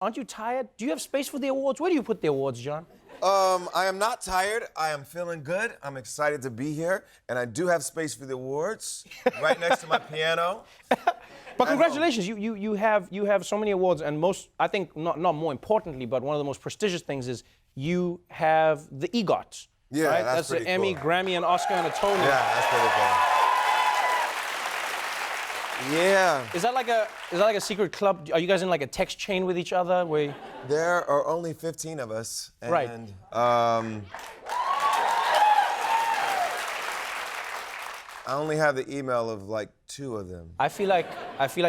Aren't you tired? Do you have space for the awards? Where do you put the awards, John? I am not tired. I am feeling good. I'm excited to be here, and I do have space for the awards right next to my piano. But congratulations, you have so many awards, and I think not more importantly, but one of the most prestigious things is you have the EGOT. Yeah, right? that's the pretty Emmy, cool. Grammy, and Oscar, and a Tony. Yeah, that's pretty cool. Yeah. Is that like a secret club? Are you guys in like a text chain with each other? There are only 15 of us, and right. I only have the email of like 2 of them. I feel like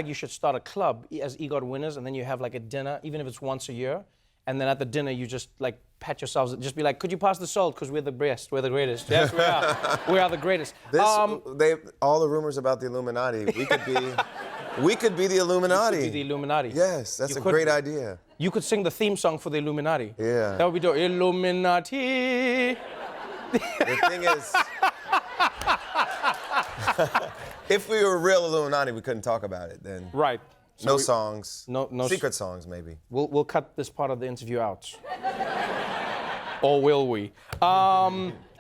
you should start a club as EGOT winners, and then you have like a dinner, even if it's once a year, and then at the dinner you just like pat yourselves, just be like, could you pass the salt? Because we're the best, we're the greatest. Yes, we are. We are the greatest. All the rumors about the Illuminati. We could be the Illuminati. You could be the Illuminati. Yes, that's a great idea. You could sing the theme song for the Illuminati. Yeah. That would be dope. Illuminati. The thing is, if we were real Illuminati, we couldn't talk about it then. Right. So no songs. No secret songs, maybe. We'll cut this part of the interview out. Or will we?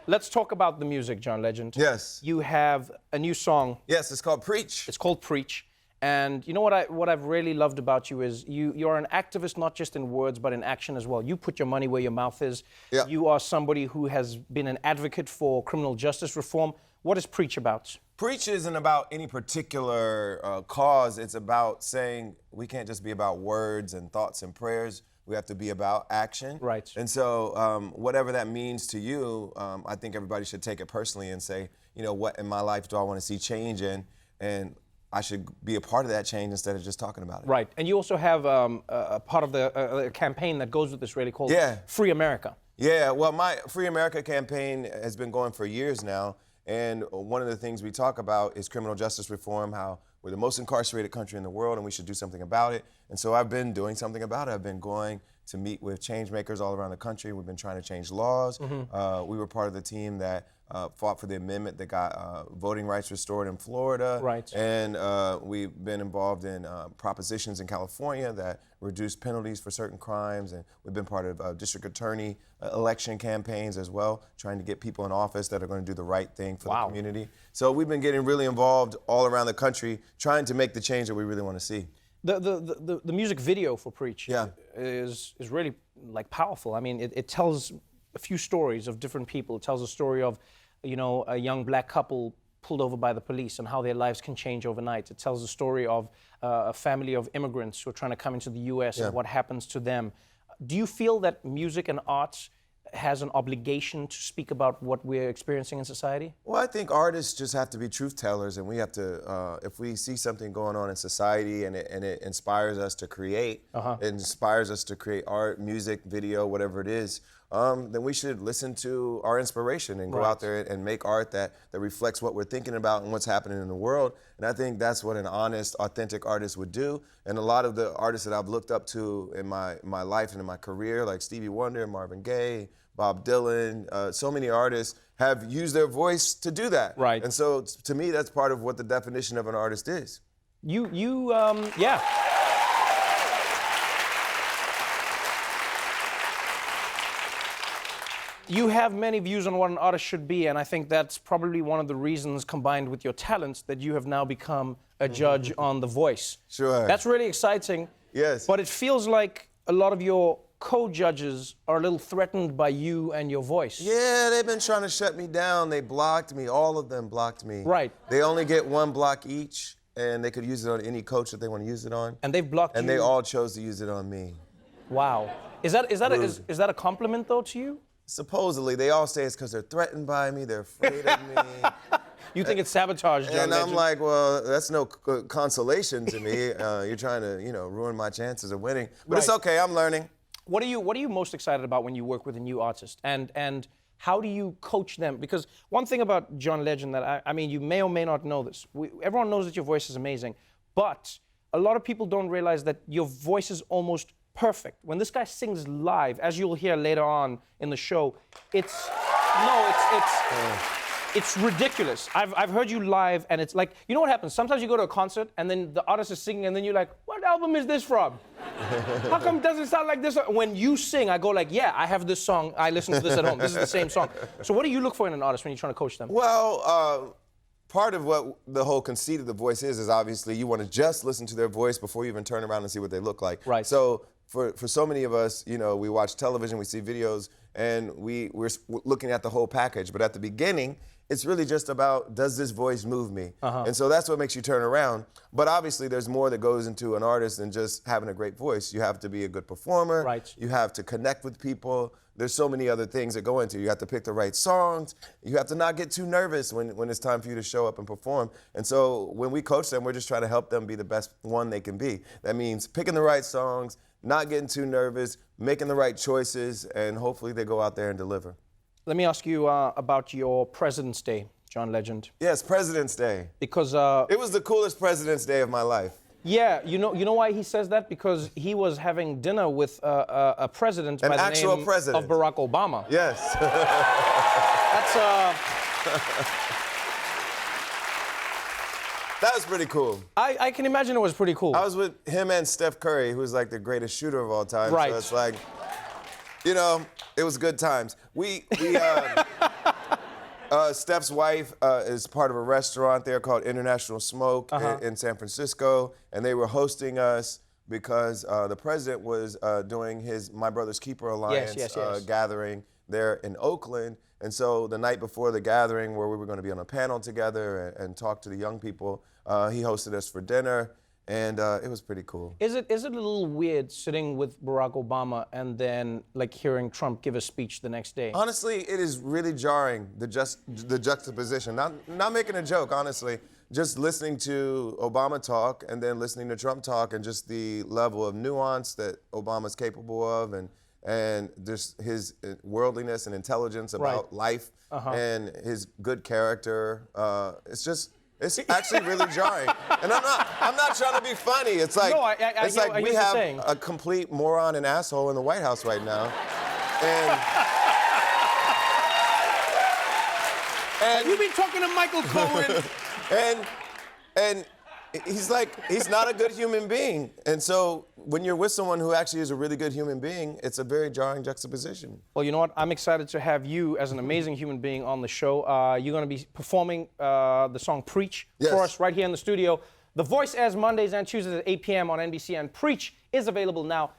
Let's talk about the music, John Legend. Yes. You have a new song. Yes, it's called Preach. It's called Preach. And you know what I've really loved about you is you're an activist not just in words but in action as well. You put your money where your mouth is. Yeah. You are somebody who has been an advocate for criminal justice reform. What is Preach about? Preach isn't about any particular cause. It's about saying we can't just be about words and thoughts and prayers. We have to be about action. Right. And so whatever that means to you, I think everybody should take it personally and say, you know, what in my life do I want to see change in? And I should be a part of that change instead of just talking about it. Right. And you also have a part of the campaign that goes with this really called Free America. Yeah, well, my Free America campaign has been going for years now. And one of the things we talk about is criminal justice reform, how we're the most incarcerated country in the world and we should do something about it. And so I've been doing something about it. I've been going to meet with change makers all around the country. We've been trying to change laws. Mm-hmm. We were part of the team that fought for the amendment that got voting rights restored in Florida. Right. And we've been involved in propositions in California that reduce penalties for certain crimes. And we've been part of district attorney election campaigns as well, trying to get people in office that are going to do the right thing for the community. So we've been getting really involved all around the country, trying to make the change that we really want to see. The music video for Preach is really like powerful. I mean, it tells a few stories of different people. It tells a story of, you know, a young black couple pulled over by the police and how their lives can change overnight. It tells the story of a family of immigrants who are trying to come into the U.S. and what happens to them. Do you feel that music and arts has an obligation to speak about what we're experiencing in society? Well, I think artists just have to be truth tellers, and we have to, if we see something going on in society and it inspires us to create, it inspires us to create art, music, video, whatever it is, then we should listen to our inspiration and go out there and make art that reflects what we're thinking about and what's happening in the world. And I think that's what an honest, authentic artist would do. And a lot of the artists that I've looked up to in my life and in my career, like Stevie Wonder, Marvin Gaye, Bob Dylan, so many artists have used their voice to do that. Right. And so to me, that's part of what the definition of an artist is. Yeah. You have many views on what an artist should be, and I think that's probably one of the reasons, combined with your talents, that you have now become a judge on The Voice. Sure. That's really exciting. Yes. But it feels like a lot of your co-judges are a little threatened by you and your voice. Yeah, they've been trying to shut me down. They blocked me. All of them blocked me. Right. They only get 1 block each, and they could use it on any coach that they want to use it on. And they've blocked you. And they all chose to use it on me. Wow. Is that a compliment, though, to you? Supposedly. They all say it's because they're threatened by me, they're afraid of me. You think it's sabotage, John And Legend? I'm like, well, that's no consolation to me. You're trying to, you know, ruin my chances of winning. But it's okay, I'm learning. What are you most excited about when you work with a new artist? And how do you coach them? Because one thing about John Legend that I mean, you may or may not know this. Everyone knows that your voice is amazing, but a lot of people don't realize that your voice is almost perfect. When this guy sings live, as you'll hear later on in the show, it's ridiculous. I've heard you live, and it's like, you know what happens? Sometimes you go to a concert, and then the artist is singing, and then you're like, what album is this from? How come it doesn't sound like this? When you sing, I go like, yeah, I have this song. I listen to this at home. This is the same song. So what do you look for in an artist when you're trying to coach them? Well, part of what the whole conceit of the voice is obviously you want to just listen to their voice before you even turn around and see what they look like. Right. So for so many of us, you know, we watch television, we see videos, and we're looking at the whole package. But at the beginning, it's really just about, does this voice move me? And so that's what makes you turn around. But obviously, there's more that goes into an artist than just having a great voice. You have to be a good performer. Right. You have to connect with people. There's so many other things that go into it. You have to pick the right songs. You have to not get too nervous when it's time for you to show up and perform. And so when we coach them, we're just trying to help them be the best one they can be. That means picking the right songs, not getting too nervous, making the right choices, and hopefully they go out there and deliver. Let me ask you about your President's Day, John Legend. Yes, President's Day. Because it was the coolest President's Day of my life. Yeah, you know why he says that? Because he was having dinner with a president by the name of Barack Obama. Yes. That's That was pretty cool. I can imagine it was pretty cool. I was with him and Steph Curry, who's like the greatest shooter of all time. Right. So it's like, you know, it was good times. Steph's wife is part of a restaurant there called International Smoke in San Francisco, and they were hosting us because the president was doing his My Brother's Keeper Alliance gathering there in Oakland. And so the night before the gathering, where we were going to be on a panel together and talk to the young people, he hosted us for dinner. And it was pretty cool. Is it a little weird sitting with Barack Obama and then like hearing Trump give a speech the next day? Honestly, it is really jarring, the juxtaposition. Not making a joke, honestly. Just listening to Obama talk and then listening to Trump talk, and just the level of nuance that Obama's capable of, and just his worldliness and intelligence about life and his good character. It's actually really jarring. And I'm not trying to be funny. It's like, no, it's like we have a complete moron and asshole in the White House right now. And you been talking to Michael Cohen. and he's not a good human being. And so when you're with someone who actually is a really good human being, it's a very jarring juxtaposition. Well, you know what? I'm excited to have you as an amazing human being on the show. You're going to be performing the song Preach for us right here in the studio. The Voice airs Mondays and Tuesdays at 8 p.m. on NBC, and Preach is available now.